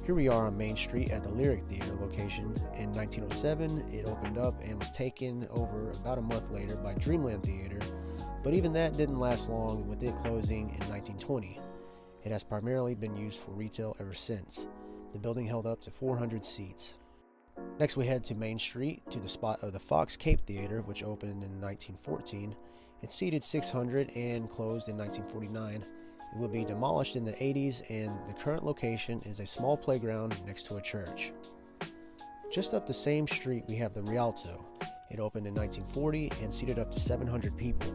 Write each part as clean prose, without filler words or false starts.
Here we are on Main Street at the Lyric Theater location. In 1907, it opened up and was taken over about a month later by Dreamland Theater, but even that didn't last long, with it closing in 1920. It has primarily been used for retail ever since. The building held up to 400 seats. Next we head to Main Street to the spot of the Fox Cape Theater, which opened in 1914. It seated 600 and closed in 1949. It will be demolished in the 80s, and the current location is a small playground next to a church. Just up the same street we have the Rialto. It opened in 1940 and seated up to 700 people.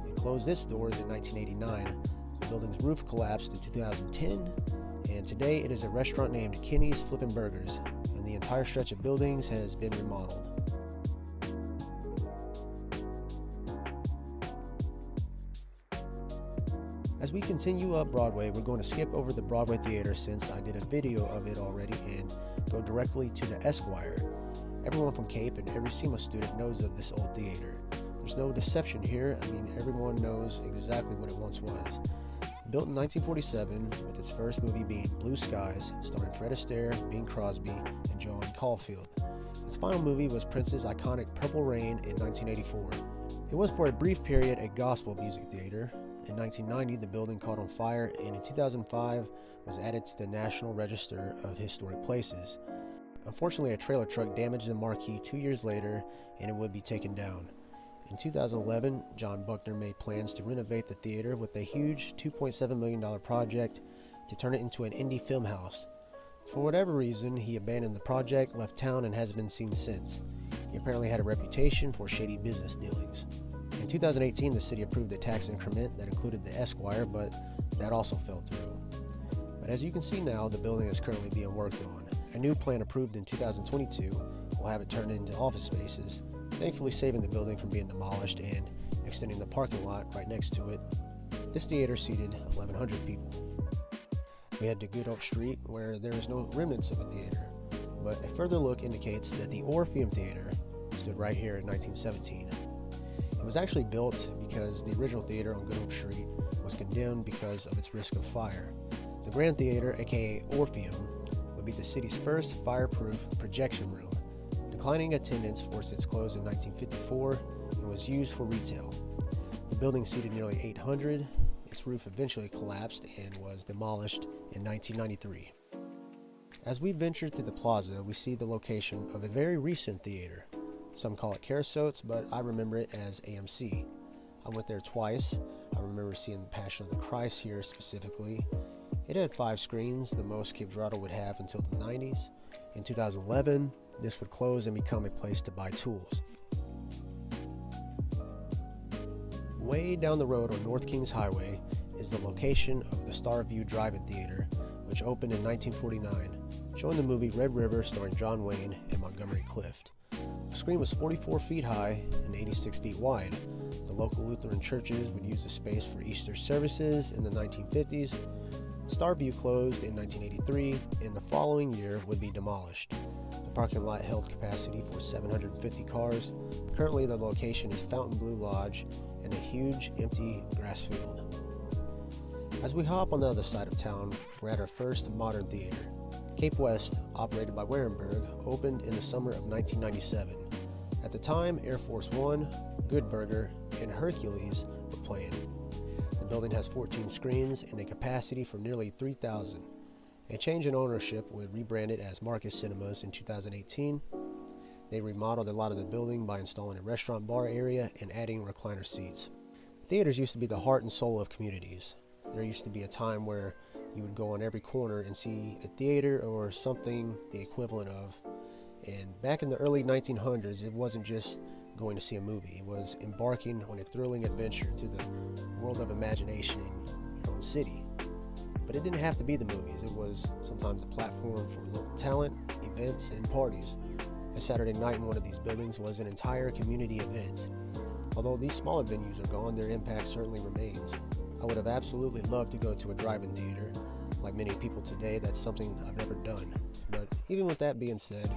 It closed its doors in 1989. The building's roof collapsed in 2010, and today it is a restaurant named Kenny's Flippin' Burgers, and the entire stretch of buildings has been remodeled. As we continue up Broadway, we're going to skip over the Broadway Theater since I did a video of it already and go directly to the Esquire. Everyone from Cape and every SEMA student knows of this old theater. There's no deception here. Everyone knows exactly what it once was. Built in 1947, with its first movie being Blue Skies, starring Fred Astaire, Bing Crosby, and Joan Caulfield. Its final movie was Prince's iconic Purple Rain in 1984. It was for a brief period a gospel music theater. In 1990, the building caught on fire, and in 2005 was added to the National Register of Historic Places. Unfortunately, a trailer truck damaged the marquee 2 years later, and it would be taken down. In 2011, John Buckner made plans to renovate the theater with a huge $2.7 million project to turn it into an indie film house. For whatever reason, he abandoned the project, left town, and hasn't been seen since. He apparently had a reputation for shady business dealings. In 2018, the city approved a tax increment that included the Esquire, but that also fell through. But as you can see now, the building is currently being worked on. A new plan approved in 2022 will have it turned into office spaces, thankfully saving the building from being demolished and extending the parking lot right next to it. This theater seated 1,100 people. We head to Good Hope Street, where there is no remnants of a theater, but a further look indicates that the Orpheum Theater stood right here in 1917. It was actually built because the original theater on Good Hope Street was condemned because of its risk of fire. The Grand Theater, aka Orpheum, would be the city's first fireproof projection room. Declining attendance forced its close in 1954 and was used for retail. The building seated nearly 800. Its roof eventually collapsed and was demolished in 1993. As we venture through the plaza, we see the location of a very recent theater. Some call it Carasotes, but I remember it as AMC. I went there twice. I remember seeing the Passion of the Christ here specifically. It had 5 screens, the most Cape Girardeau would have until the 90s. In 2011, this would close and become a place to buy tools. Way down the road on North Kings Highway is the location of the Starview Drive-In Theater, which opened in 1949, showing the movie Red River starring John Wayne and Montgomery Clift. The screen was 44 feet high and 86 feet wide. The local Lutheran churches would use the space for Easter services in the 1950s. Starview closed in 1983, and the following year would be demolished. The parking lot held capacity for 750 cars. Currently, the location is Fountain Blue Lodge and a huge empty grass field. As we hop on the other side of town, we're at our first modern theater. Cape West, operated by Warenberg, opened in the summer of 1997. At the time, Air Force One, Good Burger, and Hercules were playing. The building has 14 screens and a capacity for nearly 3,000. A change in ownership would rebrand it as Marcus Cinemas in 2018. They remodeled a lot of the building by installing a restaurant bar area and adding recliner seats. Theaters used to be the heart and soul of communities. There used to be a time where you would go on every corner and see a theater or something the equivalent of. And back in the early 1900s, it wasn't just going to see a movie. It was embarking on a thrilling adventure to the world of imagination in your own city. But it didn't have to be the movies. It was sometimes a platform for local talent, events, and parties. A Saturday night in one of these buildings was an entire community event. Although these smaller venues are gone, their impact certainly remains. I would have absolutely loved to go to a drive-in theater. Like many people today, that's something I've never done. But even with that being said,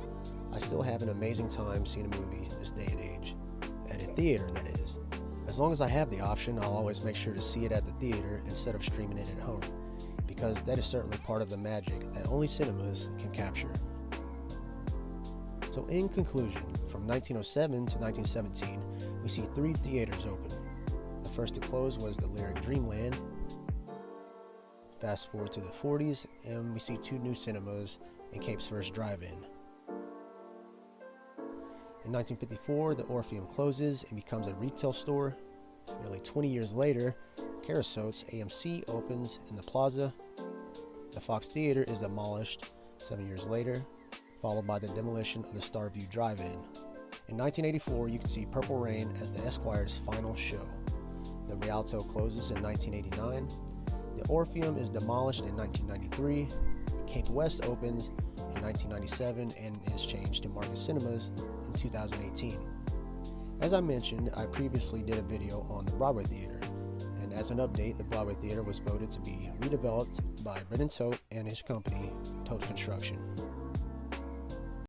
I still have an amazing time seeing a movie this day and age. At a theater, that is. As long as I have the option, I'll always make sure to see it at the theater instead of streaming it at home. because that is certainly part of the magic that only cinemas can capture. So in conclusion, from 1907 to 1917, we see 3 theaters open. The first to close was the Lyric Dreamland. Fast forward to the 40s, and we see 2 new cinemas and Cape's first drive-in. In 1954, the Orpheum closes and becomes a retail store. Nearly 20 years later, Carasote's AMC opens in the plaza. The Fox Theater is demolished 7 years later, followed by the demolition of the Starview Drive-In. In 1984, you can see Purple Rain as the Esquire's final show. The Rialto closes in 1989. The Orpheum is demolished in 1993. Cape West opens in 1997 and is changed to Marcus Cinemas in 2018. As I mentioned, I previously did a video on the Broadway Theater, and as an update, the Broadway Theater was voted to be redeveloped by Brendan Todt and his company, Todt Construction.